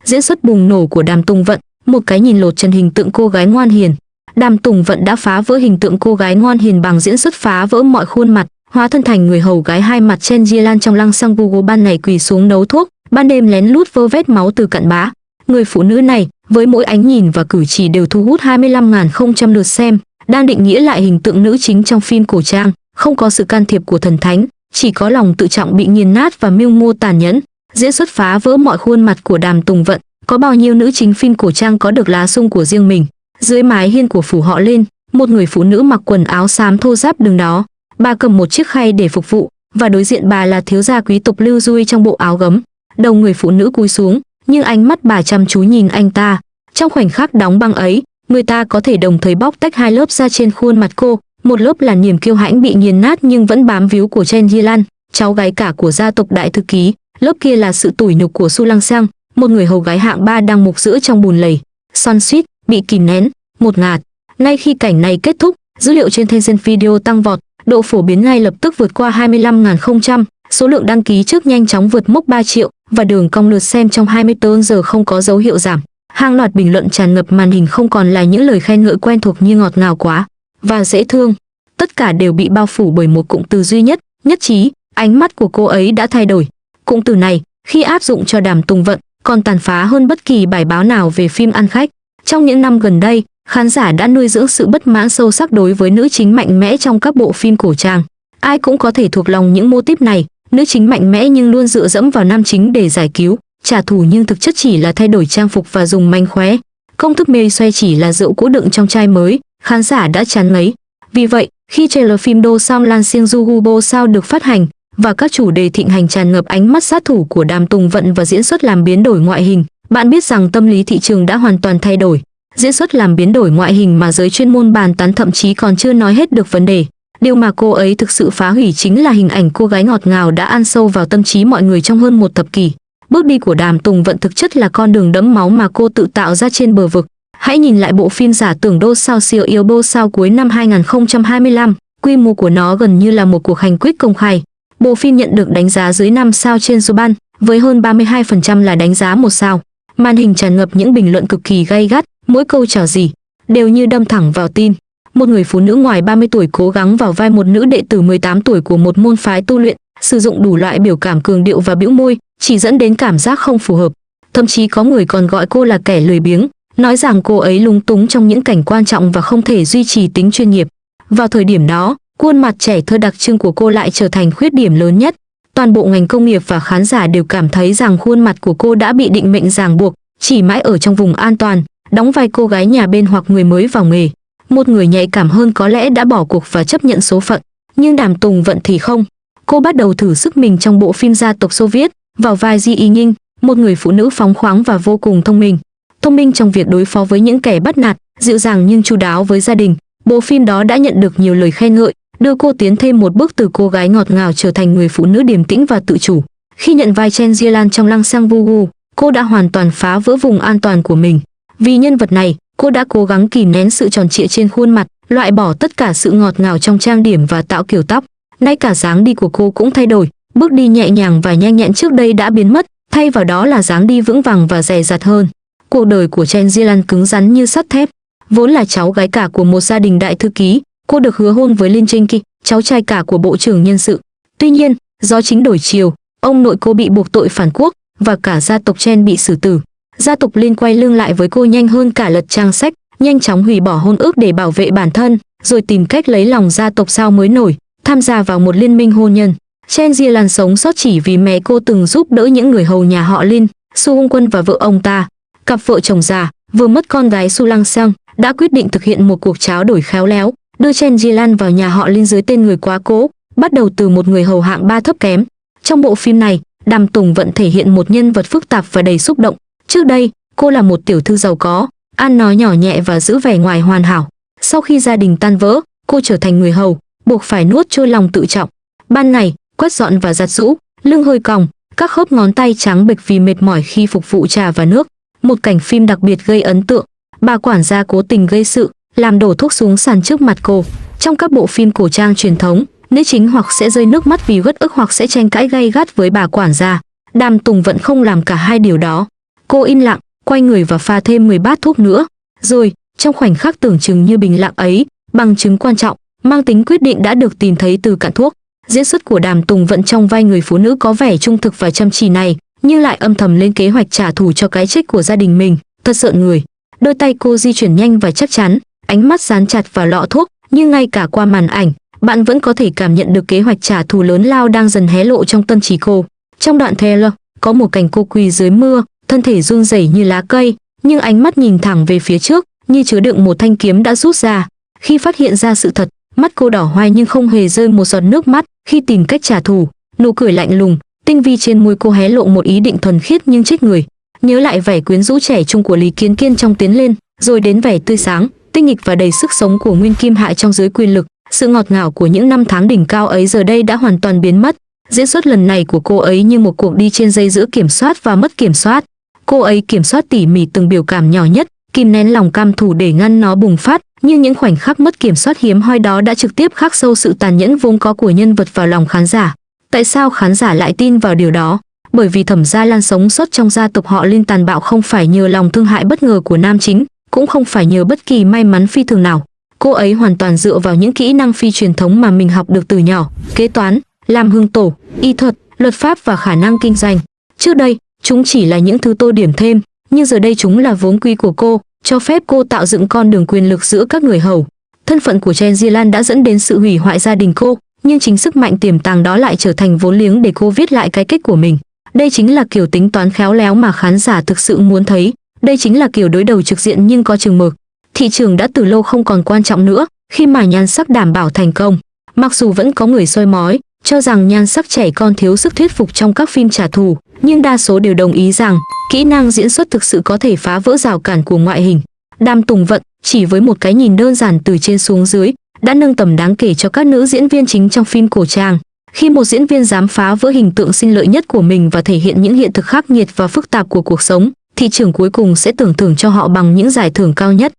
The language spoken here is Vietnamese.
diễn xuất bùng nổ của Đàm Tùng Vận, một cái nhìn lột trần hình tượng cô gái ngoan hiền. Đàm Tùng Vận đã phá vỡ hình tượng cô gái ngoan hiền bằng diễn xuất phá vỡ mọi khuôn mặt, hóa thân thành người hầu gái hai mặt Chen Ji Lan trong Lăng Xang Google, ban ngày quỳ xuống nấu thuốc, ban đêm lén lút vơ vét máu từ cặn bã. Người phụ nữ này, với mỗi ánh nhìn và cử chỉ đều thu hút 25.000 lượt xem, đang định nghĩa lại hình tượng nữ chính trong phim cổ trang, không có sự can thiệp của thần thánh, chỉ có lòng tự trọng bị nghiền nát và mưu mô tàn nhẫn. Diễn xuất phá vỡ mọi khuôn mặt của Đàm Tùng Vận, có bao nhiêu nữ chính phim cổ trang có được lá sung của riêng mình. Dưới mái hiên của phủ họ Lên, một người phụ nữ mặc quần áo xám thô ráp đứng đó. Bà cầm một chiếc khay để phục vụ, và đối diện bà là thiếu gia quý tộc Lưu Dui trong bộ áo gấm. Đầu người phụ nữ cúi xuống, nhưng ánh mắt bà chăm chú nhìn anh ta. Trong khoảnh khắc đóng băng ấy, người ta có thể đồng thời bóc tách hai lớp da trên khuôn mặt cô. Một lớp là niềm kiêu hãnh bị nghiền nát nhưng vẫn bám víu của Chen Ji Lan, cháu gái cả của gia tộc đại thư ký. Lớp kia là sự tủi nhục của Su Lăng Sang, một người hầu gái hạng 3 đang mục giữa trong bùn lầy, xoắn xuýt, bị kìm nén, một ngạt. Ngay khi cảnh này kết thúc, dữ liệu trên Tencent Video tăng vọt, độ phổ biến ngay lập tức vượt qua 25.000, số lượng đăng ký trước nhanh chóng vượt mốc 3 triệu, và đường cong lượt xem trong 24 giờ không có dấu hiệu giảm. Hàng loạt bình luận tràn ngập màn hình không còn là những lời khen ngợi quen thuộc như ngọt ngào quá và dễ thương. Tất cả đều bị bao phủ bởi một cụm từ duy nhất, nhất trí. Ánh mắt của cô ấy đã thay đổi. Cụm từ này, khi áp dụng cho Đàm Tùng Vận, còn tàn phá hơn bất kỳ bài báo nào về phim ăn khách. Trong những năm gần đây, khán giả đã nuôi dưỡng sự bất mãn sâu sắc đối với nữ chính mạnh mẽ trong các bộ phim cổ trang. Ai cũng có thể thuộc lòng những mô típ này, nữ chính mạnh mẽ nhưng luôn dựa dẫm vào nam chính để giải cứu, trả thù nhưng thực chất chỉ là thay đổi trang phục và dùng mánh khóe. Công thức mê xoay chỉ là rượu cũ đựng trong chai mới, khán giả đã chán ngấy. Vì vậy, khi trailer phim Do Sam Lan Siêng Du Bo Sao được phát hành, và các chủ đề thịnh hành tràn ngập ánh mắt sát thủ của Đàm Tùng Vận và diễn xuất làm biến đổi ngoại hình, bạn biết rằng tâm lý thị trường đã hoàn toàn thay đổi. Diễn xuất làm biến đổi ngoại hình mà giới chuyên môn bàn tán thậm chí còn chưa nói hết được vấn đề. Điều mà cô ấy thực sự phá hủy chính là hình ảnh cô gái ngọt ngào đã ăn sâu vào tâm trí mọi người trong hơn một thập kỷ. Bước đi của Đàm Tùng Vận thực chất là con đường đẫm máu mà cô tự tạo ra trên bờ vực. Hãy nhìn lại bộ phim giả tưởng Do Sao Siêu Yêu Bo Sao cuối năm 2025, quy mô của nó gần như là một cuộc hành quyết công khai. Bộ phim nhận được đánh giá dưới 5 sao trên Soban, với hơn 32% là đánh giá 1 sao. Màn hình tràn ngập những bình luận cực kỳ gay gắt, mỗi câu chào gì đều như đâm thẳng vào tim. Một người phụ nữ ngoài 30 tuổi cố gắng vào vai một nữ đệ tử 18 tuổi của một môn phái tu luyện, sử dụng đủ loại biểu cảm cường điệu và bĩu môi, chỉ dẫn đến cảm giác không phù hợp. Thậm chí có người còn gọi cô là kẻ lười biếng, nói rằng cô ấy lúng túng trong những cảnh quan trọng và không thể duy trì tính chuyên nghiệp. Vào thời điểm đó, khuôn mặt trẻ thơ đặc trưng của cô lại trở thành khuyết điểm lớn nhất. Toàn bộ ngành công nghiệp và khán giả đều cảm thấy rằng khuôn mặt của cô đã bị định mệnh ràng buộc, chỉ mãi ở trong vùng an toàn, đóng vai cô gái nhà bên hoặc người mới vào nghề. Một người nhạy cảm hơn có lẽ đã bỏ cuộc và chấp nhận số phận, nhưng Đàm Tùng Vận thì không. Cô bắt đầu thử sức mình trong bộ phim gia tộc Xô Viết, vào vai Ji Y Nghinh, một người phụ nữ phóng khoáng và vô cùng thông minh. Thông minh trong việc đối phó với những kẻ bắt nạt, dịu dàng nhưng chu đáo với gia đình. Bộ phim đó đã nhận được nhiều lời khen ngợi, đưa cô tiến thêm một bước từ cô gái ngọt ngào trở thành người phụ nữ điềm tĩnh và tự chủ. Khi nhận vai Chen Ji Lan trong Lăng Sang Vugu, cô đã hoàn toàn phá vỡ vùng an toàn của mình. Vì nhân vật này, cô đã cố gắng kìm nén sự tròn trịa trên khuôn mặt, loại bỏ tất cả sự ngọt ngào trong trang điểm và tạo kiểu tóc. Ngay cả dáng đi của cô cũng thay đổi, bước đi nhẹ nhàng và nhanh nhẹn trước đây đã biến mất, thay vào đó là dáng đi vững vàng và dè dặt hơn. Cuộc đời của Chen Ji Lan cứng rắn như sắt thép. Vốn là cháu gái cả của một gia đình đại thư ký, cô được hứa hôn với Lin Trinh Ki, cháu trai cả của bộ trưởng nhân sự. Tuy nhiên, do chính đổi chiều, ông nội cô bị buộc tội phản quốc và cả gia tộc Chen bị xử tử. Gia tộc Lin quay lưng lại với cô nhanh hơn cả lật trang sách, nhanh chóng hủy bỏ hôn ước để bảo vệ bản thân, rồi tìm cách lấy lòng gia tộc sao mới nổi, tham gia vào một liên minh hôn nhân. Chen Ji Lan sống sót chỉ vì mẹ cô từng giúp đỡ những người hầu nhà họ Lin, Su Hung Quân và vợ ông ta. Cặp vợ chồng già, vừa mất con gái Su Lăng Sang, đã quyết định thực hiện một cuộc tráo đổi khéo léo, đưa Chen Ji Lan vào nhà họ Lin dưới tên người quá cố, bắt đầu từ một người hầu hạng 3 thấp kém. Trong bộ phim này, Đàm Tùng Vận thể hiện một nhân vật phức tạp và đầy xúc động. Trước đây, cô là một tiểu thư giàu có, ăn nói nhỏ nhẹ và giữ vẻ ngoài hoàn hảo. Sau khi gia đình tan vỡ, cô trở thành người hầu, buộc phải nuốt trôi lòng tự trọng. Ban ngày, quét dọn và giặt giũ, lưng hơi còng, các khớp ngón tay trắng bệch vì mệt mỏi khi phục vụ trà và nước. Một cảnh phim đặc biệt gây ấn tượng, bà quản gia cố tình gây sự, làm đổ thuốc xuống sàn trước mặt cô. Trong các bộ phim cổ trang truyền thống, nữ chính hoặc sẽ rơi nước mắt vì uất ức hoặc sẽ tranh cãi gay gắt với bà quản gia. Đàm Tùng Vận không làm cả hai điều đó. Cô im lặng, quay người và pha thêm 10 bát thuốc nữa. Rồi, trong khoảnh khắc tưởng chừng như bình lặng ấy, bằng chứng quan trọng, mang tính quyết định đã được tìm thấy từ cạn thuốc. Diễn xuất của Đàm Tùng Vận trong vai người phụ nữ có vẻ trung thực và chăm chỉ này, nhưng lại âm thầm lên kế hoạch trả thù cho cái chết của gia đình mình, thật rợn người. Đôi tay cô di chuyển nhanh và chắc chắn, ánh mắt dán chặt vào lọ thuốc, nhưng ngay cả qua màn ảnh, bạn vẫn có thể cảm nhận được kế hoạch trả thù lớn lao đang dần hé lộ trong tâm trí cô. Trong đoạn trailer, có một cảnh cô quỳ dưới mưa, thân thể run rẩy như lá cây, nhưng ánh mắt nhìn thẳng về phía trước, như chứa đựng một thanh kiếm đã rút ra. Khi phát hiện ra sự thật, mắt cô đỏ hoe nhưng không hề rơi một giọt nước mắt. Khi tìm cách trả thù, nụ cười lạnh lùng, tinh vi trên môi cô hé lộ một ý định thuần khiết nhưng chết người. Nhớ lại vẻ quyến rũ trẻ trung của Lý Kiến Kiên trong Tiến Lên, rồi đến vẻ tươi sáng, tinh nghịch và đầy sức sống của Nguyên Kim Hại trong Dưới Quyền Lực, sự ngọt ngào của những năm tháng đỉnh cao ấy giờ đây đã hoàn toàn biến mất. Diễn xuất lần này của cô ấy như một cuộc đi trên dây giữa kiểm soát và mất kiểm soát. Cô ấy kiểm soát tỉ mỉ từng biểu cảm nhỏ nhất, kìm nén lòng cam thù để ngăn nó bùng phát, nhưng những khoảnh khắc mất kiểm soát hiếm hoi đó đã trực tiếp khắc sâu sự tàn nhẫn vốn có của nhân vật vào lòng khán giả. Tại sao khán giả lại tin vào điều đó? Bởi vì Thẩm Gia Lan sống sót trong gia tộc họ Liên tàn bạo không phải nhờ lòng thương hại bất ngờ của nam chính, cũng không phải nhờ bất kỳ may mắn phi thường nào. Cô ấy hoàn toàn dựa vào những kỹ năng phi truyền thống mà mình học được từ nhỏ: kế toán, làm hương tổ, y thuật, luật pháp và khả năng kinh doanh. Trước đây, chúng chỉ là những thứ tô điểm thêm, nhưng giờ đây chúng là vốn quy của cô, cho phép cô tạo dựng con đường quyền lực giữa các người hầu. Thân phận của Chen Ji-lan đã dẫn đến sự hủy hoại gia đình cô, nhưng chính sức mạnh tiềm tàng đó lại trở thành vốn liếng để cô viết lại cái kết của mình. Đây chính là kiểu tính toán khéo léo mà khán giả thực sự muốn thấy. Đây chính là kiểu đối đầu trực diện nhưng có chừng mực. Thị trường đã từ lâu không còn quan trọng nữa, khi mà nhan sắc đảm bảo thành công. Mặc dù vẫn có người soi mói, cho rằng nhan sắc trẻ con thiếu sức thuyết phục trong các phim trả thù, nhưng đa số đều đồng ý rằng kỹ năng diễn xuất thực sự có thể phá vỡ rào cản của ngoại hình. Đàm Tùng Vận, chỉ với một cái nhìn đơn giản từ trên xuống dưới, đã nâng tầm đáng kể cho các nữ diễn viên chính trong phim cổ trang. Khi một diễn viên dám phá vỡ hình tượng sinh lợi nhất của mình và thể hiện những hiện thực khắc nghiệt và phức tạp của cuộc sống, thị trường cuối cùng sẽ tưởng thưởng cho họ bằng những giải thưởng cao nhất.